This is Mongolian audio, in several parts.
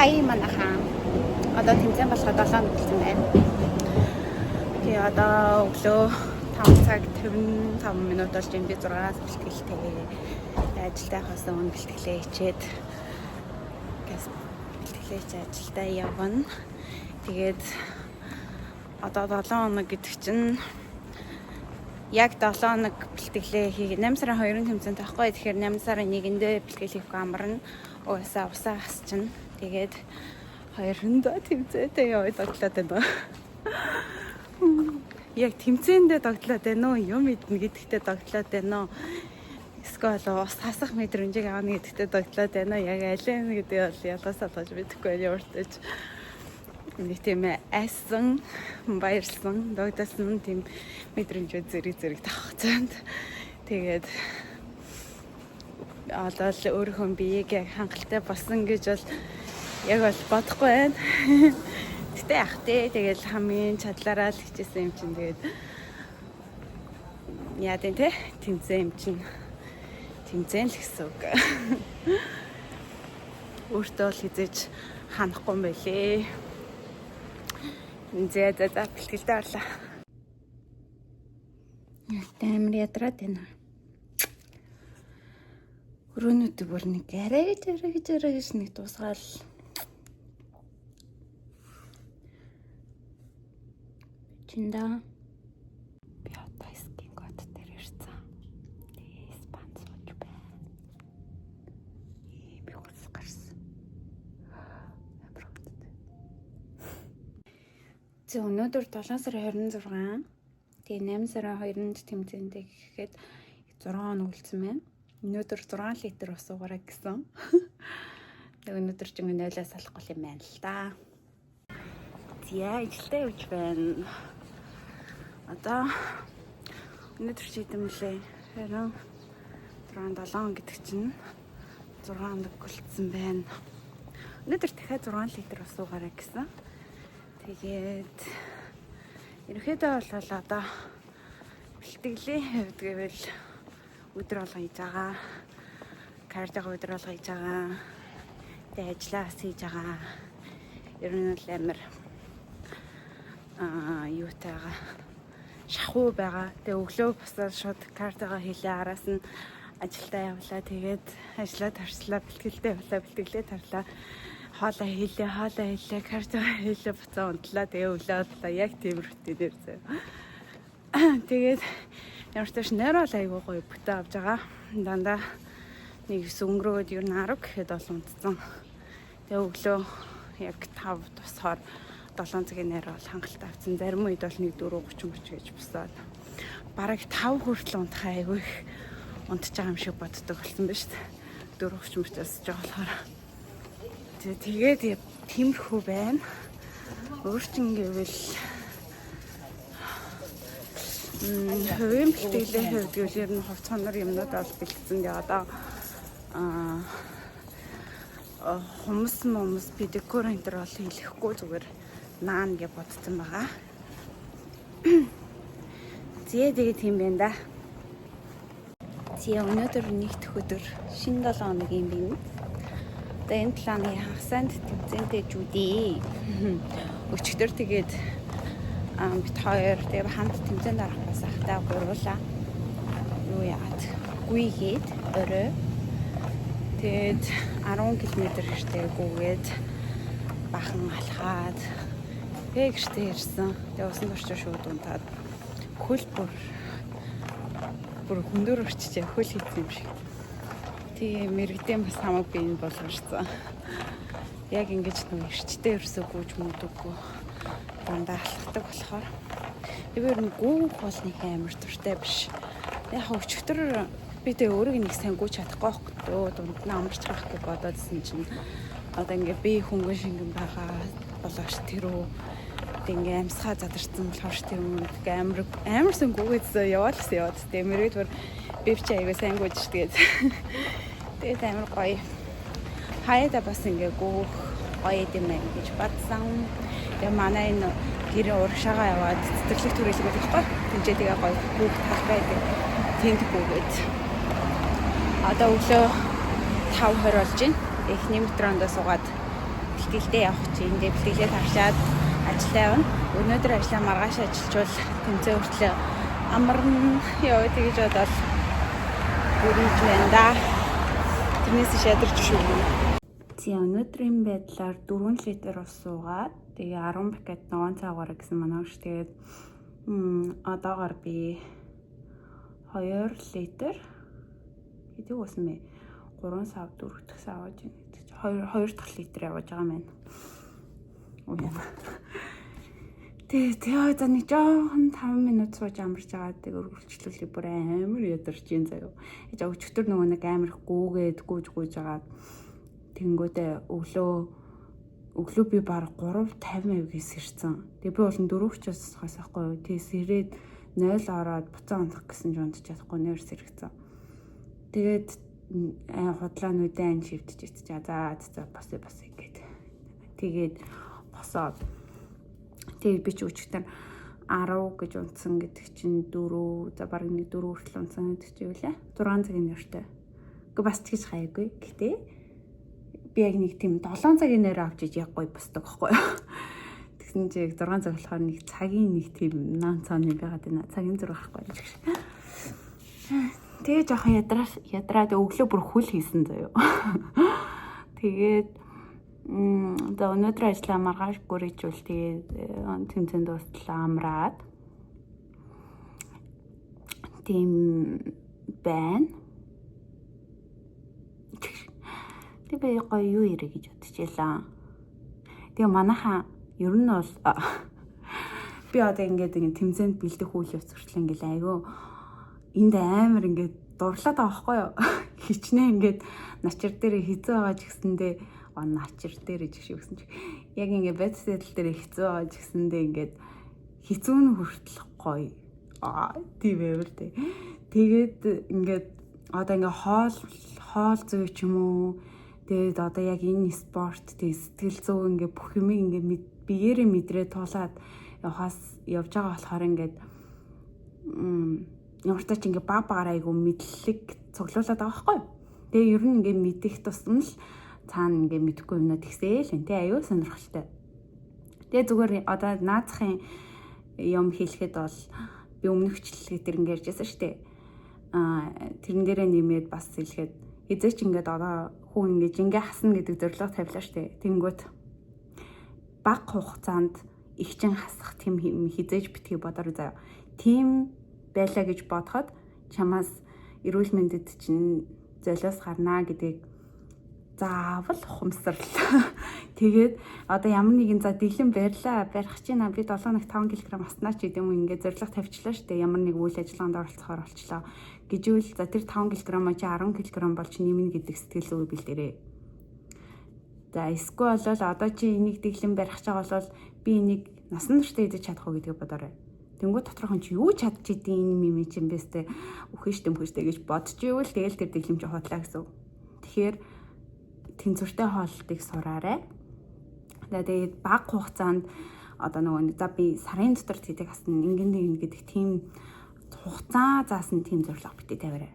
Хай манайхан. Одоо тэмцээн болоход 7 үлдсэн байна. Тэгээ одоо өглөө 5 цаг 55 минут болж энэ би 6-аас бэлтгэлтэй. Ажилдаа хасан өмнө бэлтгэлээ хичээд ажилдаа явна. Тэгээд одоо 7 хоног гэдэг чинь яг 7 хоног бэлтгэлээ хийх. 8 сарын 2-ын тэмцээн таахгүй. Тэгэхээр 8 сарын 1-нд бэлтгэл хийх амарна. Уусаа хасчихна. Тэгээд 2-нд тэмцээтэй яваад тоглоод байна. Яг тэмцээндээ тоглоод байна уу? Юм идэнэ гэдэгтээ тоглоод байна уу? Эсвэл ус хасах мэдрэмжийг авна гэдэгтээ тоглоод байна уу? Яг аль нь гэдэг бол ялгаас олгож мэдэхгүй явартаж. Нэг тийм айсан, баярлсан, догдсон тийм мэдрэмжүүд зэрэг тавхацаанд. Тэгээд одоо л өөрийнхөө биеийг яг хангалттай болсон гэж бол яг бол бодохгүй байна. Гэтэ ах тий тэгэл хамгийн чадлаараа л хичээсэн юм чинь тэгээд яа дээ те тэмцээн юм чинь тэмцээн л гэсэн үг. Өөртөө л хизээж ханахгүй юм байлээ. За бэлтгэлдээ орлоо. Таймер ядраад байна. Өрөөнүүдийг бүр нэг арай гэж нэг дуусгаал. Чинда би одоо скин код дээр ирсэн. Тэгээ спанс болж байна. Би хурц гарсан. За өнөөдөр 7 сарын 26. Тэгээ 8 сарын 2-нд тэмцээндээ гэхэд 6 хоног үлдсэн байна. Өнөөдөр 6 литр ус уугараа гэсэн. Тэгээ өнөөдөр ч ингэ нойлоо салахгүй юм байна л да. Зя ижилтэй үуч байна. Одоо өнөөдөр ч идэмлээ. Харин 7 гэдэг чинь 6 хоног үлдсэн байна. Өнөөдөр дахиад 6 литр ус уугараа гэсэн. Тэгээд ерөнхийдөө бол одоо бэлтгэлийн хувьд гэвэл өдөр болго хийж байгаа. Кардио өдөр болго хийж байгаа. Тэгээд ажиллаа хийж байгаа. Ер нь л амар юутайгаа шахуу байгаа. Тэгээ өглөө босоод шууд кардио хийлээ. Араас нь ажилдаа явлаа. Тэгээд ажиллаа тарслаа, бэлтгэлтэй явлаа, бэлтгэлээ тарлаа. Хоолоо хийлээ, кардио хийлээ, буцаа унтлаа. Тэгээ өглөө бодлоо. Яг тийм рутинээр зөө. Тэгээд ямар ч тааш нойрол айгуу гоё бүтэ авч байгаа. Дандаа нэг өнгөрөөд ер нь 10 гэхэд бол унтсан. Тэгээ өглөө яг 5 тусахаар 7 цагийн нойрол хангалттай авсан. Зарим үед бол нэг 4:30 гэж босоод бараг 5 хүртэл унтах айгүй их унтж байгаа юм шиг боддог болсон ба шүү дээ. 4:30 босож байгаа болохоор. Тэгээд тиймэрхүү байна. Өөрчн гэвэл хувийн бэлтгэлийн хувьд гэвэл ер нь хувц хонор юмнууд бол бэлдсэн. Тэгээ одоо хүмүүс педикюр энэ төр бол хийхгүй зүгээр наан гэж бодсон байгаа. Тэгээд тийм байна да. Өнөөдөр нэгдэх өдөр шинэ 7 хоногийн бие. Одоо энэ планы хагасанд тэмцээнтэй жүүдээ. Өчигдөр тэгээд бит хоёр тэгээ хамт тэмцээнд орохоос ахтай гуруулаа. Юу яагаад гүйгээд орой. Тэгээд 10 км гэртээ гүйгээд бахан алхаад тэгээ гэртээ ирсэн. Тэгээ усан туршаа шууд унтаад хөл бүр хөндөр өрчжээ хөл хийсэн юм шиг. Тэгээ мэрэгдэн бас хамаг би энэ болгоорсон. Яг ингэж нэг эрчтэй ерөөсөө гүйж мөдөггүй. Дандаа алхдаг болохоор тэр нь гүүх бол нэг амар туртай биш. Яг өчигдөр би тэ өөрийг нэг сайн гүйж чадахгүй байхгүй дунд нь амарч байх гэж бодоодсэн чинь одоо ингээ би хөнгөн шингэн байгаа болоош тэрөө ингээ амсгаа задарсан болохоор тэр юм амар сэн гүйгээдсэн яваалсан. Тэгээ мэрэгдвэр би ч аяга сайн гүйж тэгээд тэгээд амар гоё. Хаяада бас ингээ гүүх гоё юм байна гэж бодсон. Тэгээ манай энэ гэрээ урагшаага яваад цэцэрлэг түрээлэг байхгүй. Тинчээ тэгээ гоё бүгд талбай тэнд бүгд. Одоо өглөө 5:20 болж байна. Эхний метронд суугаад бэлтгэлтэй явах чи эндээ бэлтгэлээ тавьчаад ажиллаа явна. Өнөөдөр ажлаа маргааш ажиллажвал тэмцээн хүртлээ амарна ёо тэгэж бодоод бүрийж байна да. Тэрнээс шадарч шүү. Тийм өнөөдрийн байдлаар 4 литр ус суугаад тэгээ 10 пакет ногоон цаагаараа гэсэн манай ш тэгээд одоогоор би 2 литр хэдий уусан бэ? 3 сав 4 дахь сав авч байна. 2 дахь литр явж байгаа юм байна. Ууя. Тэгээ за нэг жоохон 5 минут сууж амарч байгаа. Тэг өргөлчлүүлээ бүр амар ядарч юм заяа. Яа өчтөр нөгөө нэг амар их гүүгээд гүйж байгаа. Тэнгүүдээ өглөө би баг 3:50 авгис ирсэн. Тэгээ би бол 4 часаас хасахгүй юу. Тэгээс ирээд 0 ороод буцаа унах гэсэн ч унтчих чадахгүй нэрс хэрэгцэн. Тэгээд худлаануудаа ань шивдэж за бас ингээд. Тэгээд босоод тэгээд би ч өчтөр 10 гэж унтсан гэдэг чинь 4 за баг нэг 4 хүртэл унтсан гэдэг чинь юу лээ? 6 цагийн нэртэй. Гэхдээ бас ч гэж хайггүй. Гэтэ би яг нэг тийм 7 цагийн нэр авч иж яг гоё босдог байхгүй юу? Тэгсэн чи 6 цаг болохоор нэг цагийн нэг тийм наан цааны байгаад байна. Цагийн зур гарахгүй гэж. Тэгээ жоохон ядраад өглөө бүр хөл хийсэн заяа. Тэгээд өнөөдөр ажиллаа маргааш гөрийжүүл тэгээд тэмцээнд дуслаа амраад тийм байна. Тэгээ гоё юу ирэ гэж бодчихлаа. Тэгээ манайхаа ер нь бол би одоо ингээд тэмцээнд бэлдэх үйл явц хүртэл ингээд айгүй энд амар ингээд дурлаад байгаа байхгүй юу? Хичнээн ингээд начир дээр хэцүү байгаа ч гэсэндээ начир дээр ч гэсэн чи яг ингээд бэцсэдэл дээр хэцүү байгаа ч гэсэндээ ингээд хэцүү нь хүртэл гоё. Тийм байвар тий. Тэгээд ингээд одоо ингээд хоол зүй ч юм уу. Тэгээд одоо яг энэ спорт тий сэтгэл зүй ингээд бүх юм ингээд биеэрээ мэдрээ туулаад явж байгаа болохоор ингээд ямар ч тач ингээ багаар айгу мэдлэг цуглуулад байгаа байхгүй. Тэгээ ер нь ингээ мэдих тусам л цаана ингээ мэдэхгүй юмнаа тэгсээл энэ аюу сонирхолтой. Тэгээ зүгээр одоо наацхийн юм хэлэхэд бол би өмнөхчлэгээ тэр ингээ ярьжсэн шүү дээ. Тэрэн дээрээ нэмээд бас хэлэхэд хизээч ингээд одоо хүн ингээ жингээ хасна гэдэг зорилго тавилаа шүү дээ. Тэнгүүт бага хугацаанд ихчин хасах тийм хизээж битгий бодорой заяа. Тийм байлаа гэж бодоход чамаас эрүүл мэндэд чинь золиос гарнаа гэдгийг заавал ухамсарлаа. Тэгээд одоо ямар нэгэн за дэглэм барих чинь би 7 хоног 5 кг маснаа ч гэдэм үү ингээд зорилго тавьчлаа шүү дээ. Ямар нэг үйл ажиллагаанд оролцохоор болчлоо. Гэжүүл за тэр 5 кг чи 10 кг болж нэмнэ гэдэг сэтгэл үе бэлдэрээ. За эсвэл болол одоо чи энийг дэглэм барих чагаа бол би энийг насан туршдаа идэж чадах уу гэдгийг бодоорой. Тэнгүү доторхон чи юу чадчихдیں۔ Энэ мими чинь бэстэй үхэж төмхөжтэй гэж бодчихвэл тэгэл тэр дэглэмж худлаа гэсэн. Тэгэхээр тэнцвэртэй хооллолтыг сураарай. Тэгээд бага хугацаанд одоо нөгөө за би сарын дотор тэдэг хасна ингэн гэдэг тийм хугацаа заасан тийм зорилго битээ тавиарай.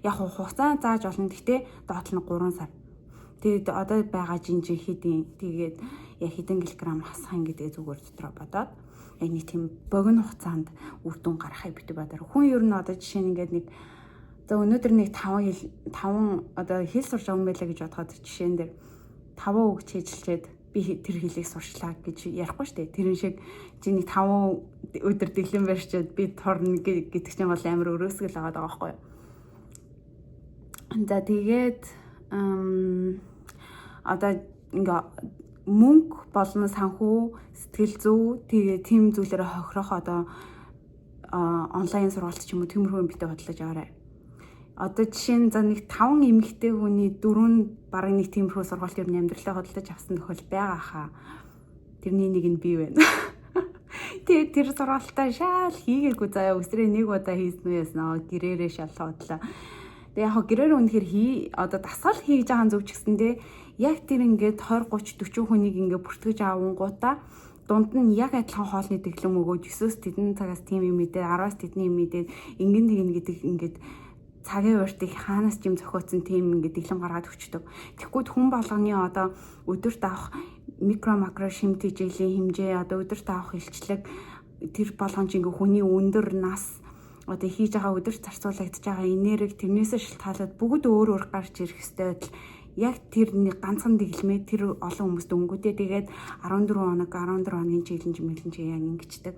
Яг хугацаа зааж болно. Гэхдээ доотлол нь 3 сар. Тэгээд одоо байгаа жинжин хэдийн тэгээд яг хэдэн килограмм хасах юм гэдэг зүгээр дотроо бодоод яг нэг тийм богино хугацаанд үр дүн гаргахыг битээ бодоор. Хүн ер нь одоо жишээ нь ингээд нэг за өнөөдөр нэг 5 одоо хэл сурч байгаа юм байлаа гэж бодоход жишээн дээр 5 үг чийжилчээд би тэр хэлийг сурчлаа гэж ярихгүй шүү дээ. Тэрэн шиг чи нэг 5 өдөр дэглэм барьчаад би торно гэдэг чинь бол амар өрөөсгөл байгаа даа байхгүй юу. За тэгээд одоо ингээ мөнгө болон санхүү сэтгэл зүй тэгээ тийм зүйлээр хохирох одоо онлайн сургалт ч юм уу тиймэрхүү битээ бодлож аваарай. Одоо жишээ нь за нэг 5 эмэгтэй хүний 4 бараг нэг тиймэрхүү сургалт ер нь амьдралаа хөдөлж авсан тохиол байгаа хаа. Тэрний нэг нь би байна. Тэгээд тэр сургалтаа шал хийгээгүй заяа өсрээ нэг удаа хийсэн үү яснаа гэрээрээ шал хотлаа. Тэгээ яг гэрээр үнэхээр одоо дасгал хийж байгаа зөв ч гэсэндээ яг тэр ингээд 20 30 40 хүнийг ингээд бүртгэж авангуудаа дунд нь яг адилхан хоолны дэглэм өгөөж 9-с тэдэн цагаас тийм юм мэдээ 10-аас тэдний юм мэдээ ингэн гэдэг ингээд цагийн уртыг хаанаас ч юм зохиоцсон тийм ингээд дэглэм гаргаад өчтдөг. Тэгэхгүй хүн болгоны одоо өдөрт авах микро макро шимт хичээлийн хэмжээ одоо өдөрт авах илчлэг тэр болгоомж ингээ хүний өндөр нас одоо хийж байгаа өдөрт зарцуулагдж байгаа энерги тэрнээсээ шалтгаалаад бүгд өөр өөр гарч ирэх ёстой байтал яг тэр нэг ганцхан дэглэмээ тэр олон хүмүүст өнгөтэй тэгээд 14 хоногийн челленж яг ингэчдэг.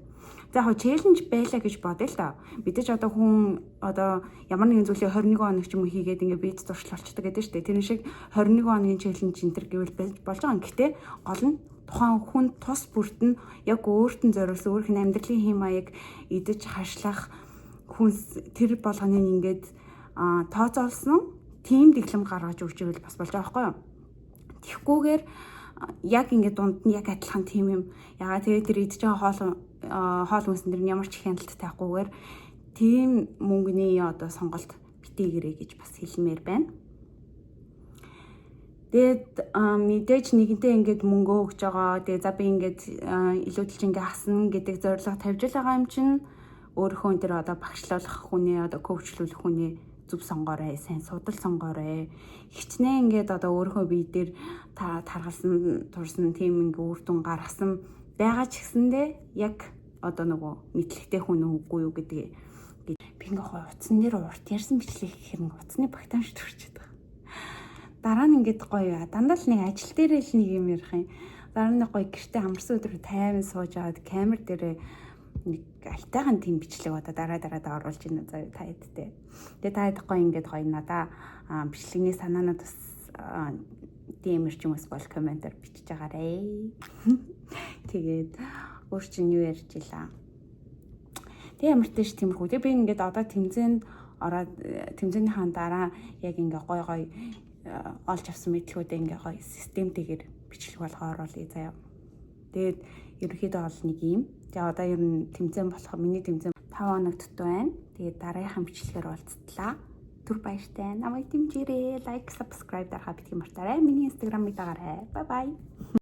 За яг челленж байлаа гэж бодъё л доо. Мэдээж одоо хүн одоо ямар нэгэн зүйлийг 21 хоног ч юм уу хийгээд ингээ бие туршлагалцдаг гэдэг шүү дээ. Тэр шиг 21 хоногийн челленж энтер гэвэл болж байгаа юм. Гэхдээ гол нь тухайн хүн тус бүрт нь яг өөртөө зориулсан өөрх нь амьдралын хэм маяг идэж хашлах хүн тэр болгоныг ингээд тооцоолсон тийм дэглэм гаргаж өгч ивэл бас болж байгаа байхгүй юу. Тэгэхгүйгээр яг ингээд дунд нь яг адилхан тийм юм. Ягаад тэгээд тэр идэж байгаа хоол хүнсэн дэр ямар ч их хяналттай байхгүйгээр тийм мөнгөний одоо сонголт битгийгэрэй гэж бас хэлмээр байна. Тэгээд мэдээж нэгэнтээ ингээд мөнгө өгж байгаа. Тэгээд за би ингээд илүүдэлж ингээ хасна гэдэг зорилго тавьж байгаа юм чинь өөрийнхөө тэр одоо багшлуулах хүнээ одоо коучлуулах хүнээ зүв сонгоорой, сайн судал сонгоорой. Хичнээн ингээд одоо өөрийнхөө бие дээр таргалсан, турсан тийм ингээ үр дүн гаргасан байгаа ч гэсэндээ яг одоо нөгөө мэдлэгтэй хүн үгүй юу гэдгийг би ингээ утсан дээр урт ярьсан бичлэг гэхээр утасны багтаамж төрчихэд байгаа. Дараа нь ингээд гоё дандаа л нэг ажил дээрээ л нэг юм ярих юм. Дараа нь гоё гэртээ амарсан өдрөө тайван сууж аваад камер дээрээ нэг альтайхан тийм бичлэг одоо дараа оруулж ийн заяа та хэдтэй. Тэгээ та хэд гоё ингээд гоё надаа бичлэгний санаанууд бас дэмэр ч юм уус бол комментээр бичиж байгаарэ. Тэгээд өөр чинь юу ярьж илаа. Тэг ямар ч тиймэрхүү. Тэг би ингээд одоо тэмцээнд ороод тэмцээнийхаа дараа яг ингээ гоё олж авсан мэдлгүүдээ ингээ гоё системтэйгээр бичлэг болгоо оруулъя заяа. Тэгээд ерөнхийдөө бол нэг юм. Тэгээ одоо ер нь тэмцээн болох миний тэмцээн 5 хоног дутуу байна. Тэгээд дараагийн бичлэгээр уулзтлаа. Түр баяртай. Намайг дэмжээрэй. Лайк, subscribe дарахаа битгий мартаарай. Миний Instagram-ыг дагаарай. Bye bye.